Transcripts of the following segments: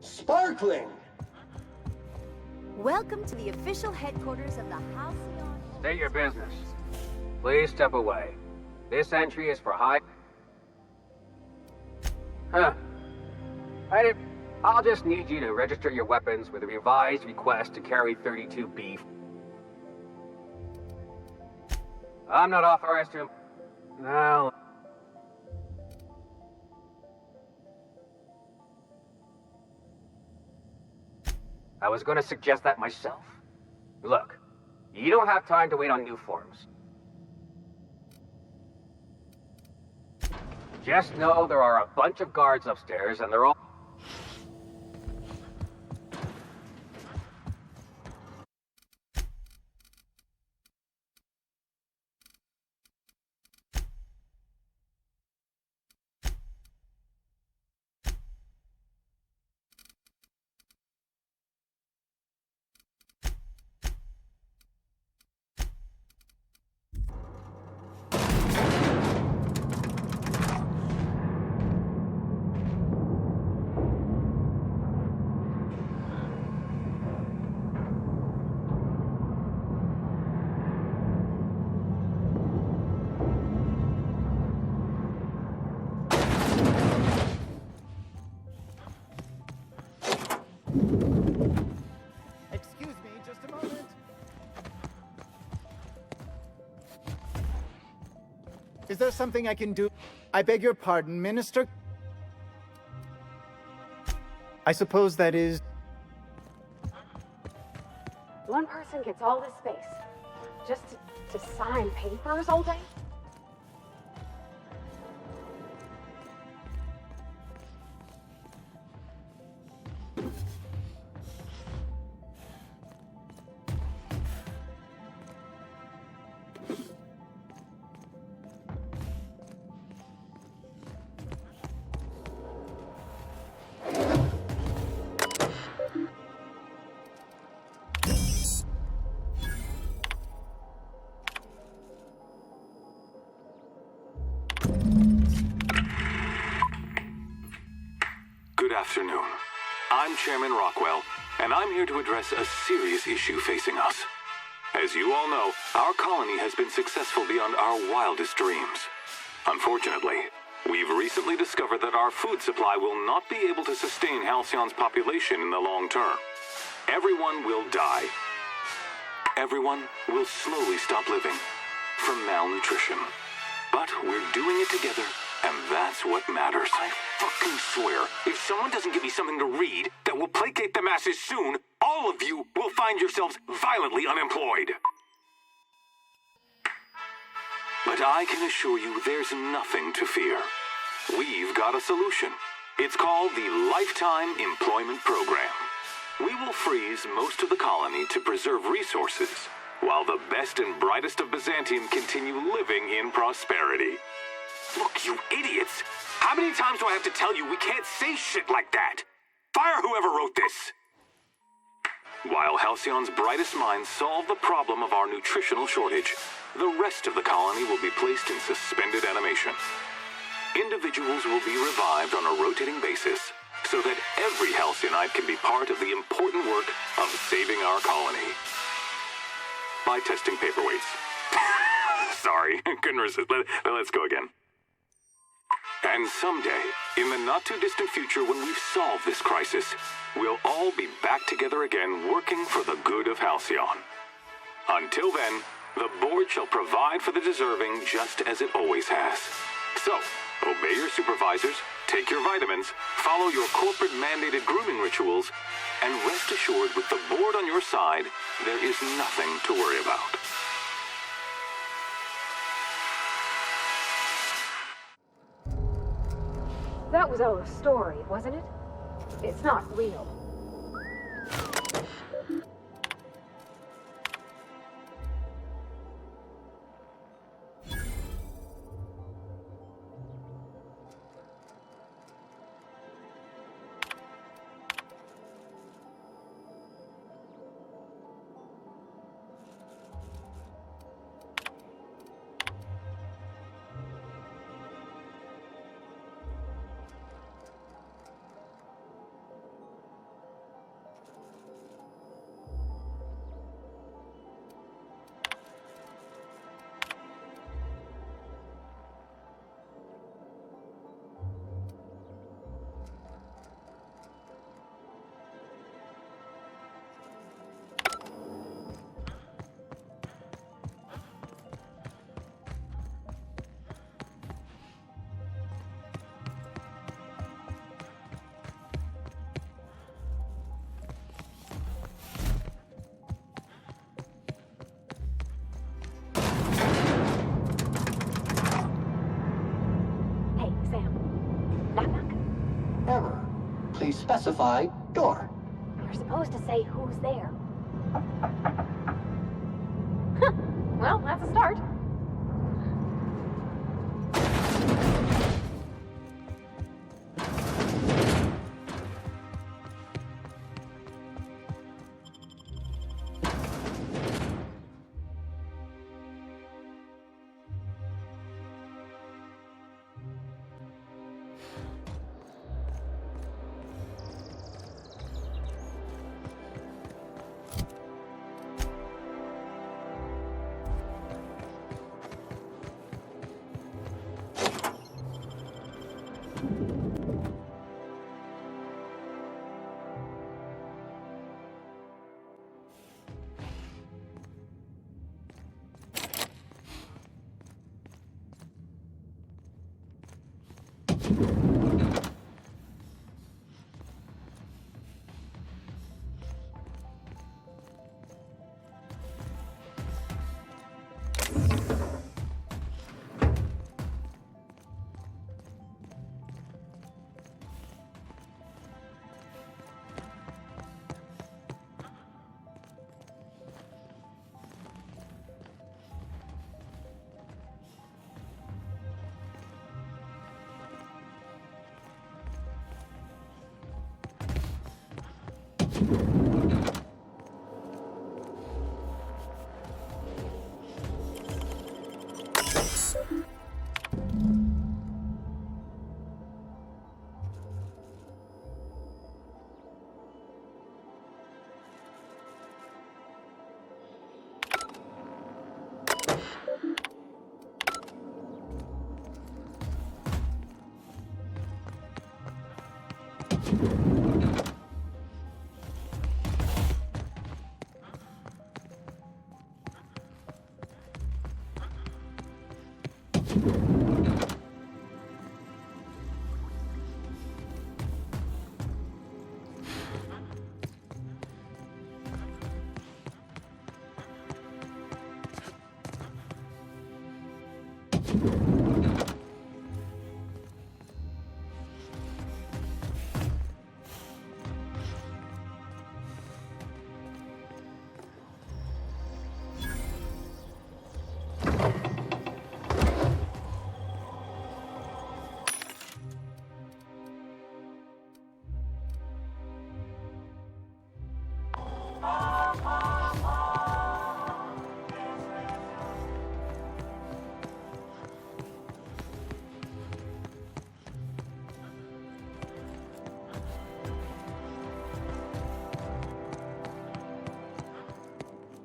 Sparkling! Welcome to the official headquarters of the Halcyon... State your business. Please step away. This entry is for high... Huh. I'll just need you to register your weapons with a revised request to carry 32B. I'm not authorized to... Well... I was going to suggest that myself. Look, you don't have time to wait on new forms. Just know there are a bunch of guards upstairs and they're all... Excuse me, just a moment. Is there something I can do? I beg your pardon, Minister? I suppose that is... One person gets all this space. Just to sign papers all day? Good afternoon. I'm Chairman Rockwell, and I'm here to address a serious issue facing us. As you all know, our colony has been successful beyond our wildest dreams. Unfortunately, we've recently discovered that our food supply will not be able to sustain Halcyon's population in the long term. Everyone will die. Everyone will slowly stop living from malnutrition. But we're doing it together, and that's what matters. I fucking swear, if someone doesn't give me something to read that will placate the masses soon, all of you will find yourselves violently unemployed. But I can assure you there's nothing to fear. We've got a solution. It's called the Lifetime Employment Program. We will freeze most of the colony to preserve resources, while the best and brightest of Byzantium continue living in prosperity. Look, you idiots! How many times do I have to tell you we can't say shit like that? Fire whoever wrote this! While Halcyon's brightest minds solve the problem of our nutritional shortage, the rest of the colony will be placed in suspended animation. Individuals will be revived on a rotating basis, so that every Halcyonite can be part of the important work of saving our colony. By testing paperweights. Sorry, couldn't resist. Let's go again. And someday, in the not-too-distant future when we've solved this crisis, we'll all be back together again working for the good of Halcyon. Until then, the board shall provide for the deserving just as it always has. So, obey your supervisors, take your vitamins, follow your corporate-mandated grooming rituals, and rest assured with the board on your side, there is nothing to worry about. That was all a story, wasn't it? It's not real. Please specify door. You're supposed to say who's there. Well, that's a start.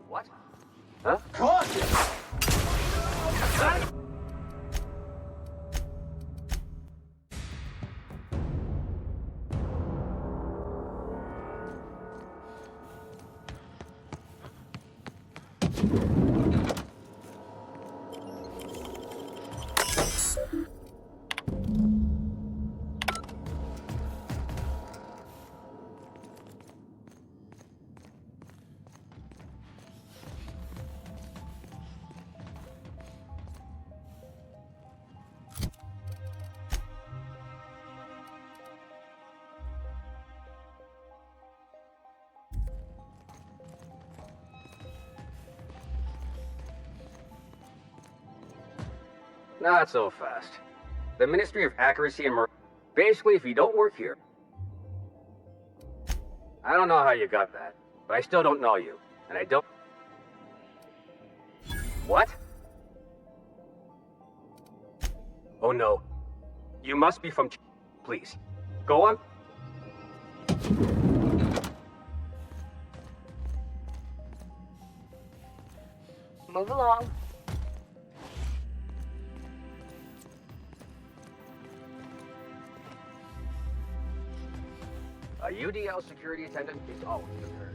What? Huh? Caution! Not so fast. The Ministry of Accuracy and basically, if you don't work here... I don't know how you got that, but I still don't know you. And I don't... What? Oh no. You must be from... Please. Go on. Move along. A UDL security attendant is always prepared.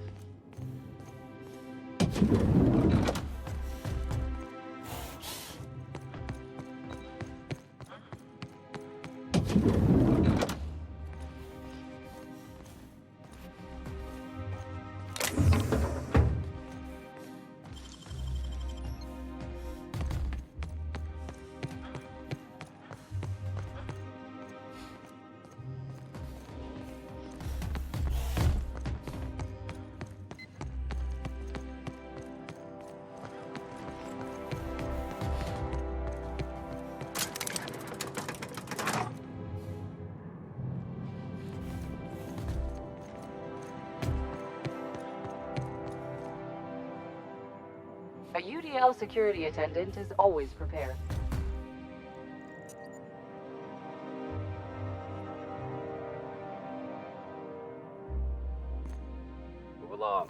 A UDL security attendant is always prepared. Move along.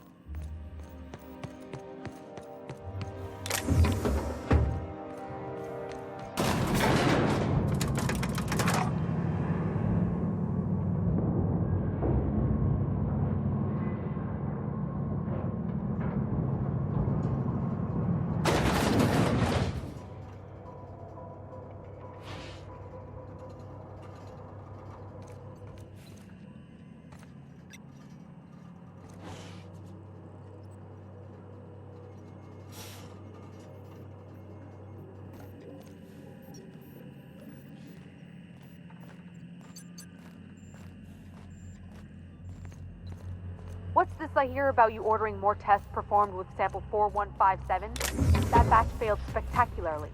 What's this I hear about you ordering more tests performed with sample 4157? That batch failed spectacularly.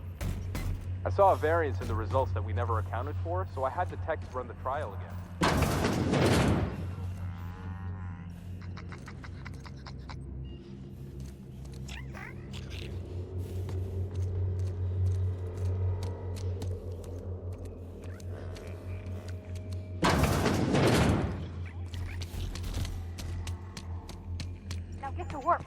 I saw a variance in the results that we never accounted for, so I had the techs run the trial again. Now get to work.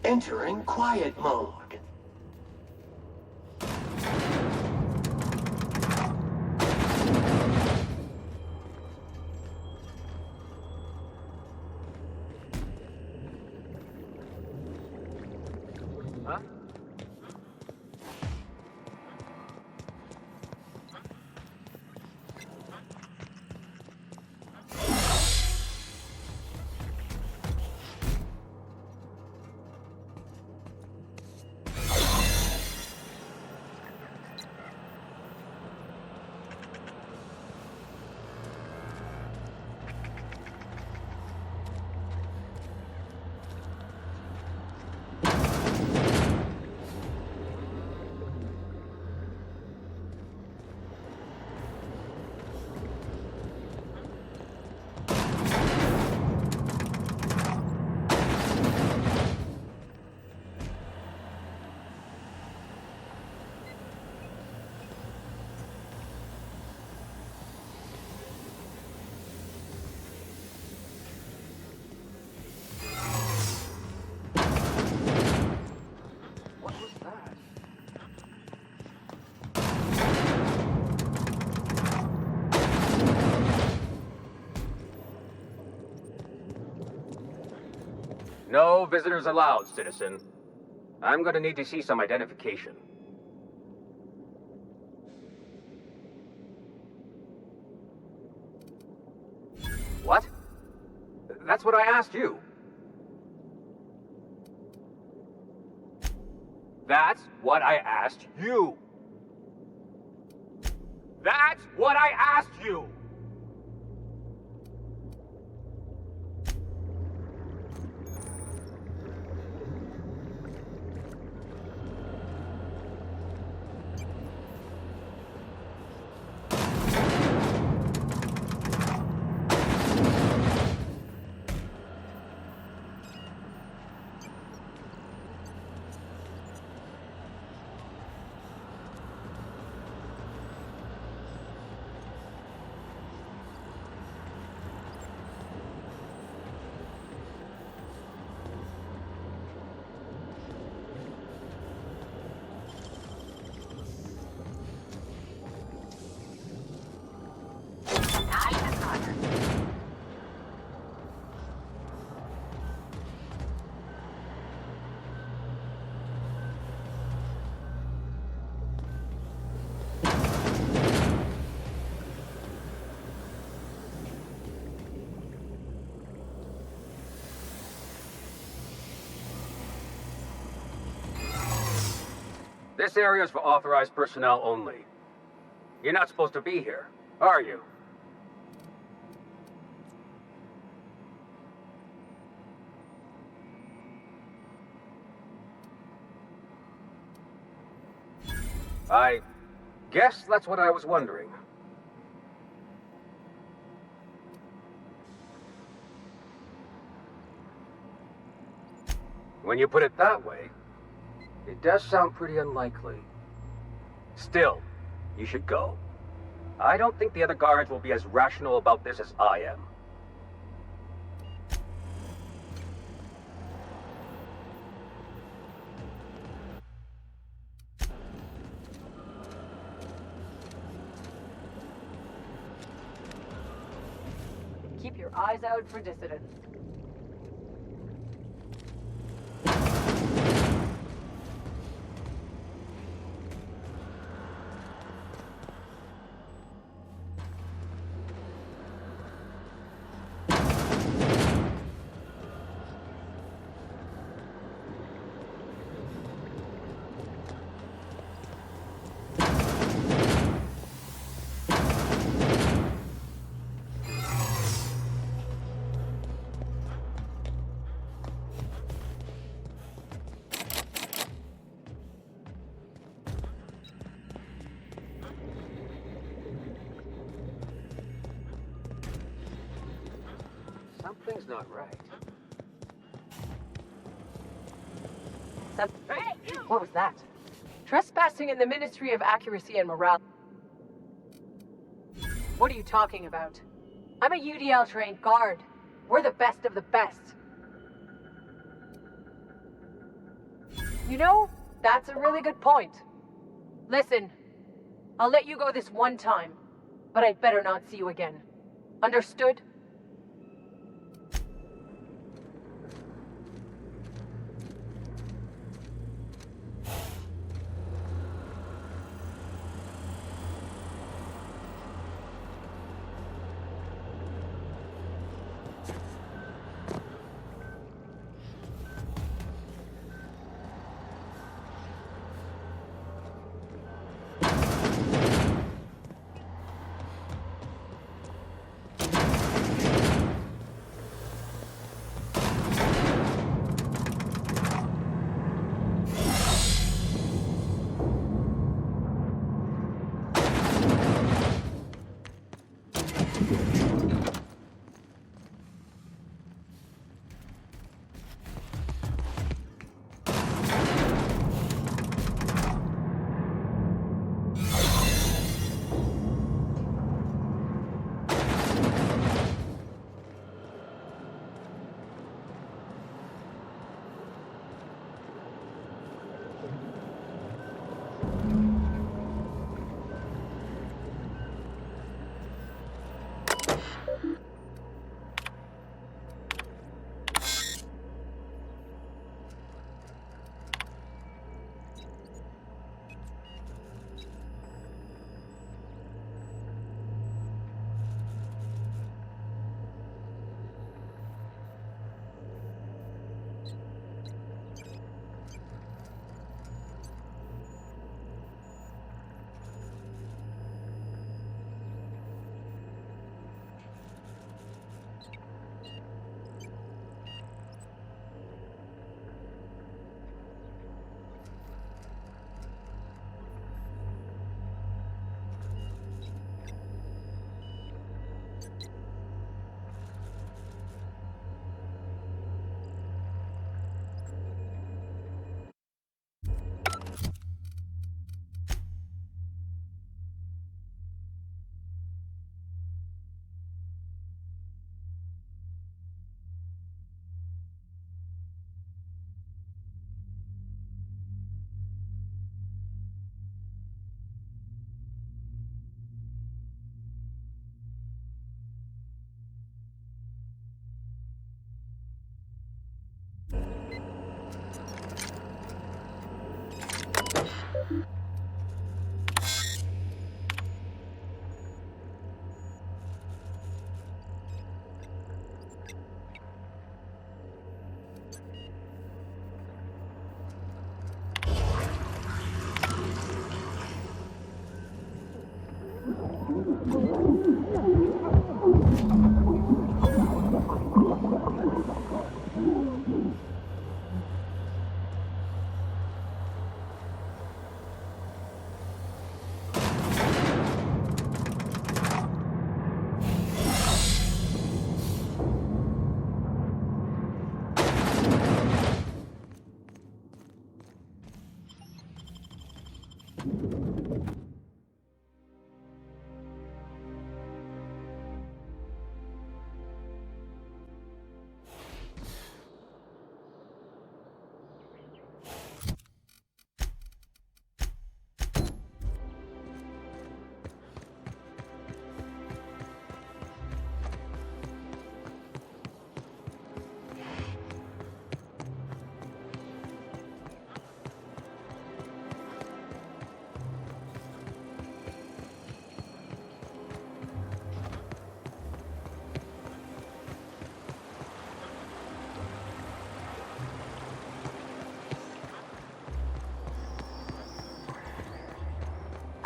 Entering quiet mode. Huh? What was that? No visitors allowed, citizen. I'm gonna need to see some identification. What? That's what I asked you. That's what I asked you. That's what I asked you. This area is for authorized personnel only. You're not supposed to be here, are you? I guess that's what I was wondering. When you put it that way, it does sound pretty unlikely. Still, you should go. I don't think the other guards will be as rational about this as I am. Keep your eyes out for dissidents. Something's not right. Hey, what was that? Trespassing in the Ministry of Accuracy and Morale. What are you talking about? I'm a UDL-trained guard. We're the best of the best. You know, that's a really good point. Listen, I'll let you go this one time, but I'd better not see you again. Understood?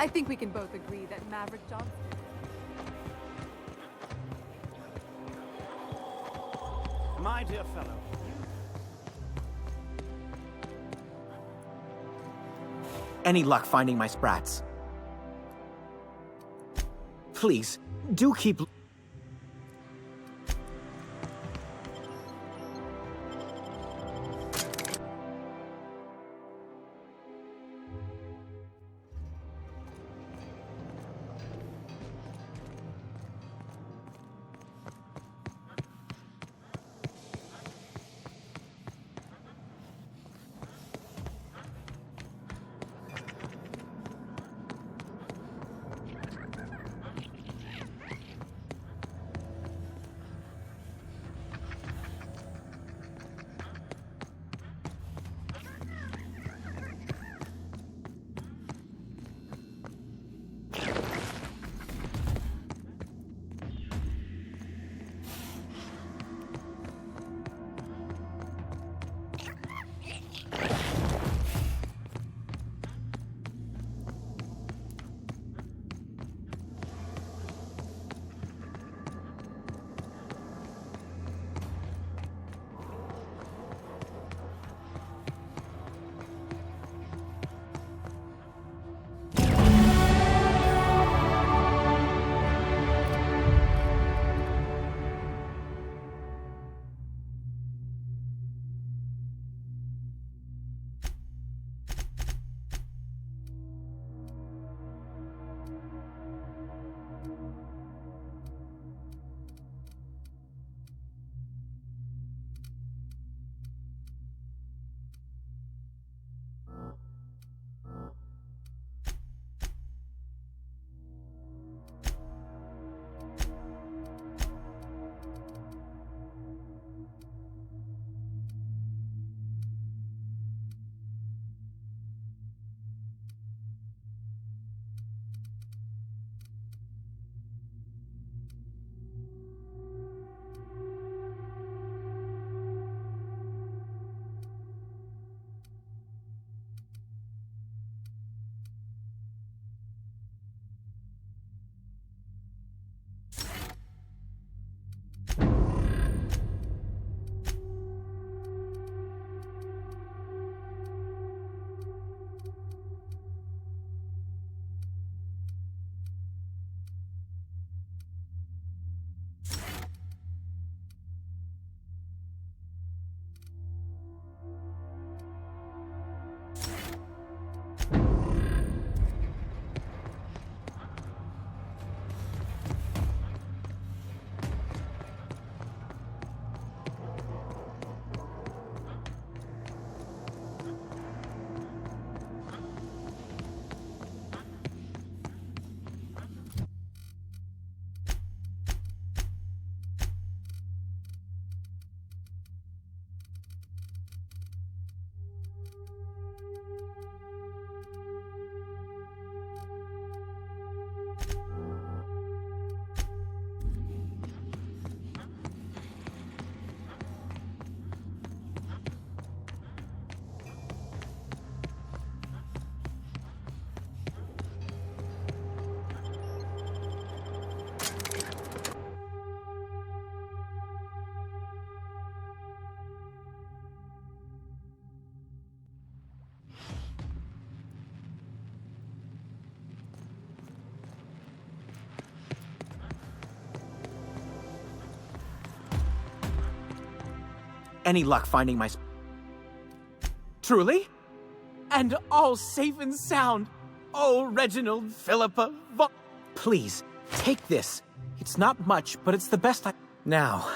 I think we can both agree that Maverick Johnson... My dear fellow. Any luck finding my sprats? Please, do keep... any luck finding my... Truly? And all safe and sound. Oh, Reginald, Philippa, Please, take this. It's not much, but it's the best I... Now...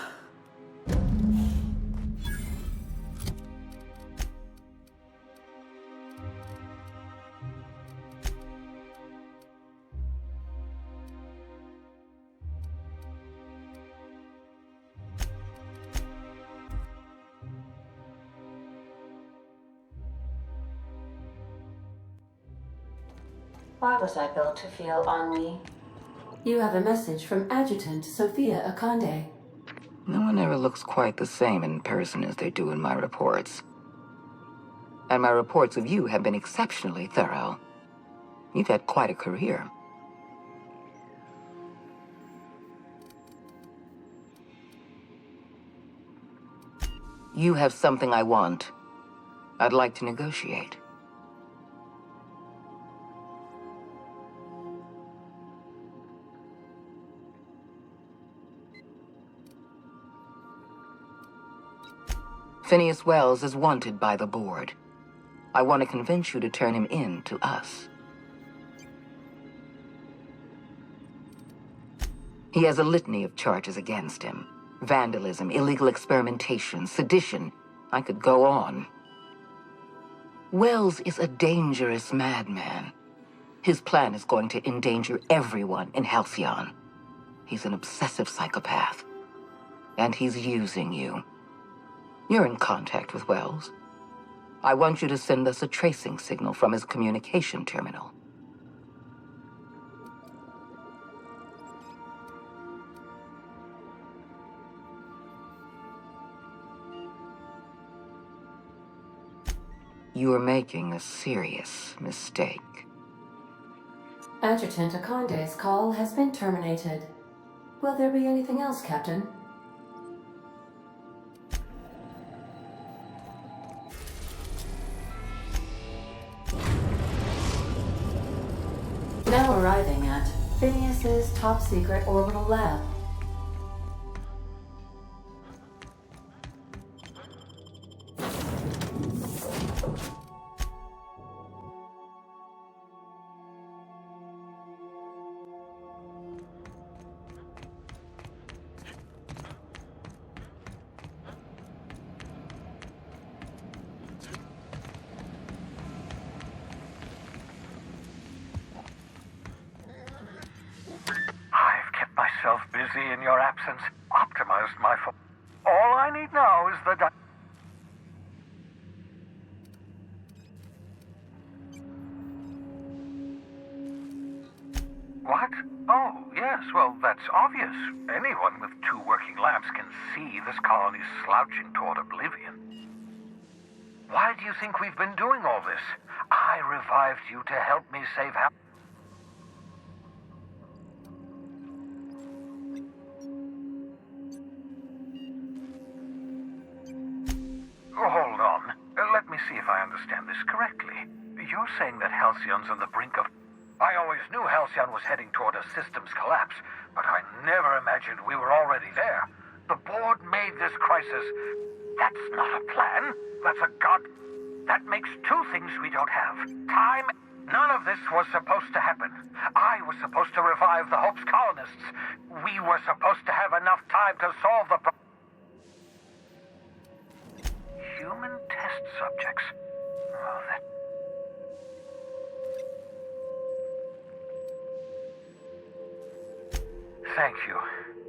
Why was I built to feel ennui? You have a message from Adjutant Sophia Akande. No one ever looks quite the same in person as they do in my reports. And my reports of you have been exceptionally thorough. You've had quite a career. You have something I want. I'd like to negotiate. Phineas Wells is wanted by the board. I want to convince you to turn him in to us. He has a litany of charges against him. Vandalism, illegal experimentation, sedition. I could go on. Wells is a dangerous madman. His plan is going to endanger everyone in Halcyon. He's an obsessive psychopath. And he's using you. You're in contact with Wells. I want you to send us a tracing signal from his communication terminal. You are making a serious mistake. Adjutant Akande's call has been terminated. Will there be anything else, Captain? Now arriving at Phineas's top-secret orbital lab. Busy in your absence, optimized my all I need now is the What? Oh, yes, well, that's obvious. Anyone with two working labs can see this colony's slouching toward oblivion. Why do you think we've been doing all this? I revived you to help me save Hold on. Let me see if I understand this correctly. You're saying that Halcyon's on the brink of... I always knew Halcyon was heading toward a systems collapse, but I never imagined we were already there. The board made this crisis. That's not a plan. That's a god... That makes two things we don't have. Time. None of this was supposed to happen. I was supposed to revive the Hope's colonists. We were supposed to have enough time to solve the problem. Human test subjects. Oh, that... Thank you.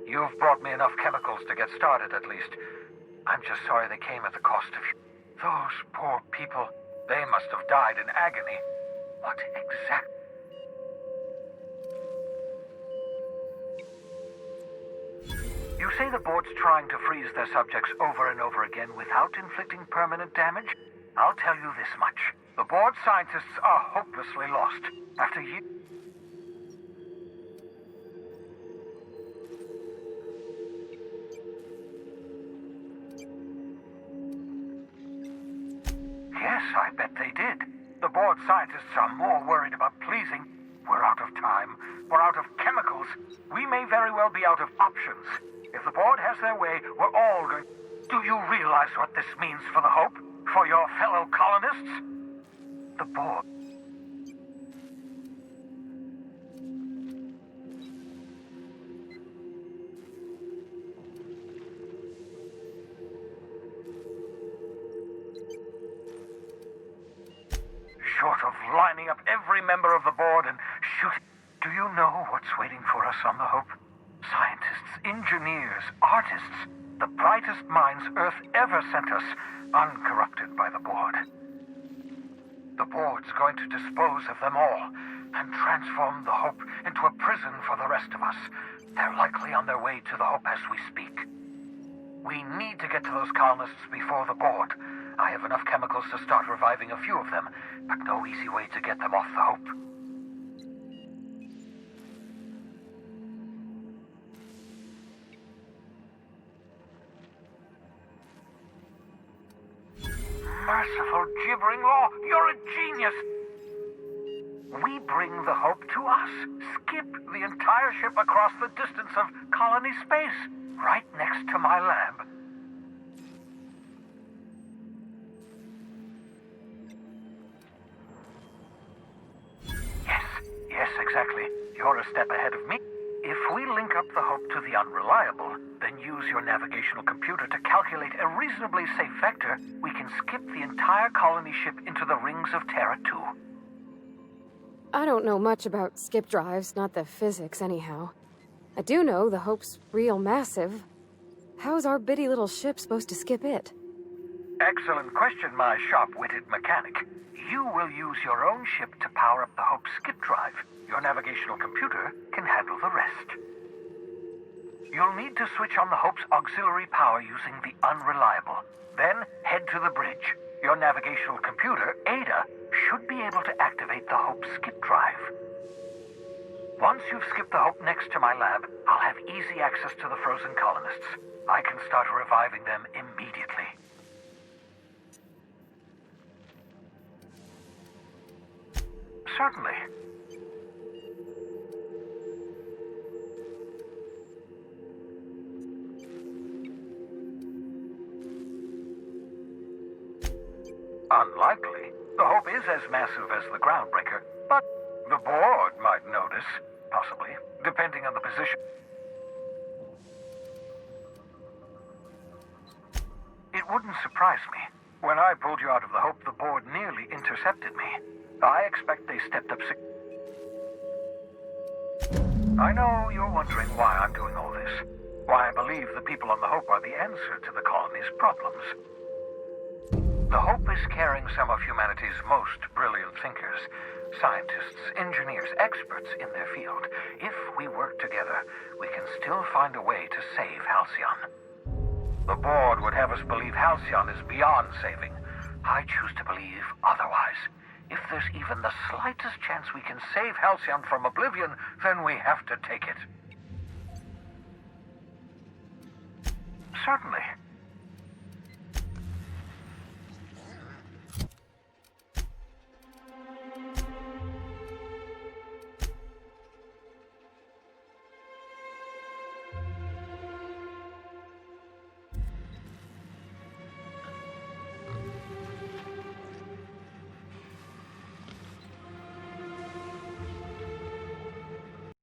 You've brought me enough chemicals to get started, at least. I'm just sorry they came at the cost of you. Those poor people, they must have died in agony. What exactly... You say the board's trying to freeze their subjects over and over again without inflicting permanent damage? I'll tell you this much. The board scientists are hopelessly lost. After years... Yes, I bet they did. The board scientists are more worried about pleasing. We're out of time. We're out of chemicals. We may very well be out of options. If the board has their way, we're all going... Do you realize what this means for the Hope? For your fellow colonists? The board. Short of lining up every member of the board and shooting. Do you know what's waiting for us on the Hope? Scientists, engineers, artists, the brightest minds Earth ever sent us, uncorrupted by the board. The board's going to dispose of them all and transform the Hope into a prison for the rest of us. They're likely on their way to the Hope as we speak. We need to get to those colonists before the board. I have enough chemicals to start reviving a few of them, but no easy way to get them off the Hope. Merciful gibbering law, you're a genius! We bring the Hope to us. Skip the entire ship across the distance of colony space, right next to my lab. Yes, exactly. You're a step ahead of me. If we link up the Hope to the Unreliable, then use your navigational computer to calculate a reasonably safe vector, we can skip the entire colony ship into the rings of Terra 2. I don't know much about skip drives, not the physics anyhow. I do know the Hope's real massive. How's our bitty little ship supposed to skip it? Excellent question, my sharp-witted mechanic. You will use your own ship to power up the Hope's skip drive. Your navigational computer can handle the rest. You'll need to switch on the Hope's auxiliary power using the Unreliable. Then head to the bridge. Your navigational computer, Ada, should be able to activate the Hope's skip drive. Once you've skipped the Hope next to my lab, I'll have easy access to the frozen colonists. I can start reviving them immediately. Certainly. Unlikely. The Hope is as massive as the Groundbreaker, but the board might notice, possibly, depending on the position. It wouldn't surprise me. When I pulled you out of the Hope, the board nearly intercepted me. I expect they stepped up. I know you're wondering why I'm doing all this. Why I believe the people on the Hope are the answer to the colony's problems. The Hope is carrying some of humanity's most brilliant thinkers, scientists, engineers, experts in their field. If we work together, we can still find a way to save Halcyon. The board would have us believe Halcyon is beyond saving. I choose to believe otherwise. If there's even the slightest chance we can save Halcyon from oblivion, then we have to take it. Certainly.